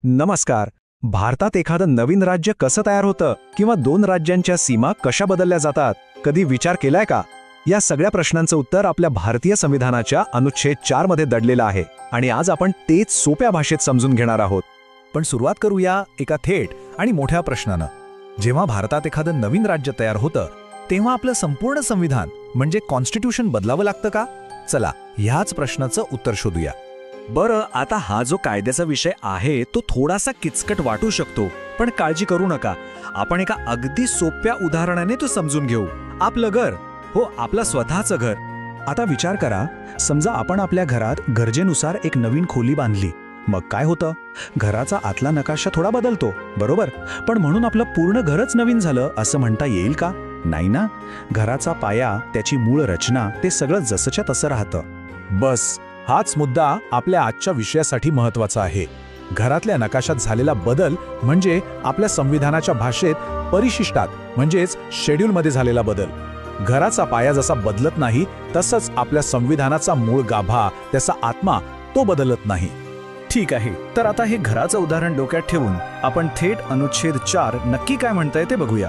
नमस्कार. भारतात एखादं नवीन राज्य कसं तयार होतं किंवा दोन राज्यांच्या सीमा कशा बदलल्या जातात, कधी विचार केलाय का? या सगळ्या प्रश्नांचं उत्तर आपल्या भारतीय संविधानाच्या अनुच्छेद 4 मध्ये दडलेलं आहे आणि आज आपण तेच सोप्या भाषेत समजून घेणार आहोत. पण सुरुवात करूया एका थेट आणि मोठ्या प्रश्नानं. जेव्हा भारतात एखादं नवीन राज्य तयार होतं तेव्हा आपलं संपूर्ण संविधान म्हणजे कॉन्स्टिट्यूशन बदलावं लागतं का? चला ह्याच प्रश्नाचं उत्तर शोधूया. बरं, आता हा जो कायद्याचा विषय आहे तो थोडासा किचकट वाटू शकतो, पण काळजी करू नका. आपण एका अगदी सोप्या उदाहरणाने तो समजून घेऊ. आपलं घर, हो आपलं स्वतःचं घर. आता विचार करा, समजा आपण आपल्या घरात गरजेनुसार एक नवीन खोली बांधली. मग काय होतं? घराचा आतला नकाशा थोडा बदलतो, बरोबर? पण म्हणून आपलं पूर्ण घरच नवीन झालं असं म्हणता येईल का? नाही ना. घराचा पाया, त्याची मूळ रचना, ते सगळं जसंच्या तसं राहतं. बस हाच मुद्दा आपल्या आजच्या विषयासाठी महत्त्वाचा आहे. घरातल्या नकाशात झालेला बदल म्हणजे आपल्या संविधानाच्या भाषेत परिशिष्टात म्हणजेच शेड्यूलमध्ये झालेला बदल. घराचा पाया जसा बदलत नाही तसंच आपल्या संविधानाचा मूळ गाभा, त्याचा आत्मा, तो बदलत नाही. ठीक आहे, तर आता हे घराचं उदाहरण डोक्यात ठेवून आपण थेट अनुच्छेद 4 नक्की काय म्हणतंय ते बघूया.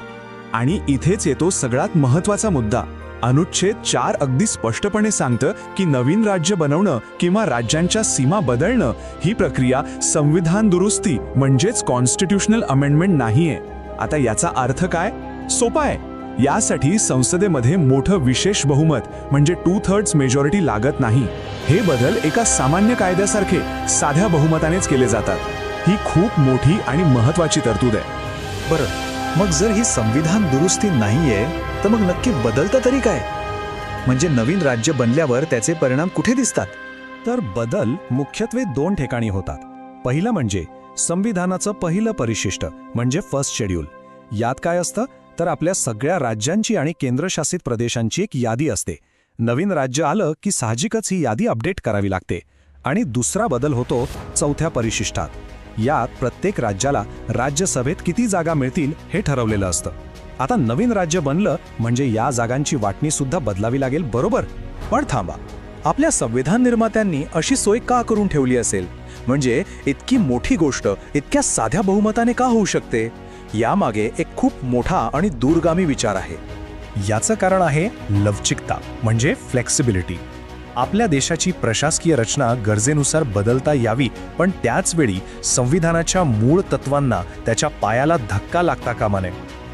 आणि इथेच येतो सगळ्यात महत्त्वाचा मुद्दा. अनुच्छेद 4 अगदी स्पष्टपणे सांगतं की नवीन राज्य बनवणं किंवा राज्यांच्या सीमा बदलणं ही प्रक्रिया संविधान दुरुस्ती म्हणजेच कॉन्स्टिट्यूशनल अमेंडमेंट नाहीये. आता याचा अर्थ काय? सोपा आहे. यासाठी संसदेमध्ये मोठं विशेष बहुमत म्हणजे 2/3 मेजॉरिटी लागत नाही. हे बदल एका सामान्य कायद्यासारखे साध्या बहुमतानेच केले जातात. ही खूप मोठी आणि महत्त्वाची तरतूद आहे. बरं, मग जर ही संविधान दुरुस्ती नाहीये तर मग नक्की बदलतं तरी काय? म्हणजे नवीन राज्य बनल्यावर त्याचे परिणाम कुठे दिसतात? तर बदल मुख्यत्वे 2 ठिकाणी होतात. पहिलं म्हणजे संविधानाचं पहिलं परिशिष्ट म्हणजे फर्स्ट शेड्यूल. यात काय असतं तर आपल्या सगळ्या राज्यांची आणि केंद्रशासित प्रदेशांची एक यादी असते. नवीन राज्य आलं की साहजिकच ही यादी अपडेट करावी लागते. आणि दुसरा बदल होतो चौथ्या परिशिष्टात. यात प्रत्येक राज्याला राज्यसभेत किती जागा मिळतील हे ठरवलेलं असतं. आता नवीन राज्य बनलं म्हणजे या जागांची वाटणी सुद्धा बदलावी लागेल, बरोबर? पण थांबा, आपल्या संविधान निर्मात्यांनी अशी सोय का करून ठेवली असेल? म्हणजे इतकी मोठी गोष्ट इतक्या साध्या बहुमताने का होऊ शकते? यामागे एक खूप मोठा आणि दूरगामी विचार आहे. याचं कारण आहे लवचिकता म्हणजे फ्लेक्सिबिलिटी. आपल्या देशाची प्रशासकीय रचना गरजेनुसार बदलता यावी, पण त्याच वेळी संविधानाच्या मूळ तत्वांना, त्याच्या पायाला धक्का लागता कामा नये.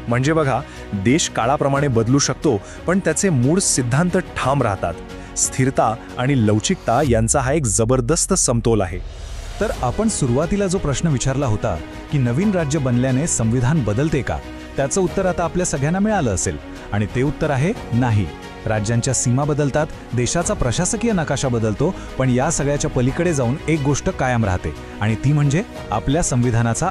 म्हणजे बघा, देश काळाप्रमाणे बदलू शकतो पण त्याचे मूळ सिद्धांत ठाम राहतात. स्थिरता आणि लवचिकता यांचा हा एक जबरदस्त समतोल आहे. तर आपण सुरुवातीला जो प्रश्न विचारला होता की नवीन राज्य बनल्याने संविधान बदलते का, त्याचं उत्तर आता आपल्या सगळ्यांना मिळालं असेल. आणि ते उत्तर आहे नाही. राज्यांच्या सीमा बदलतात, देशाचा प्रशासकीय नकाशा बदलतो, पण या सगळ्याच्या पलीकडे जाऊन एक गोष्ट कायम राहते आणि ती म्हणजे आपल्या संविधानाचा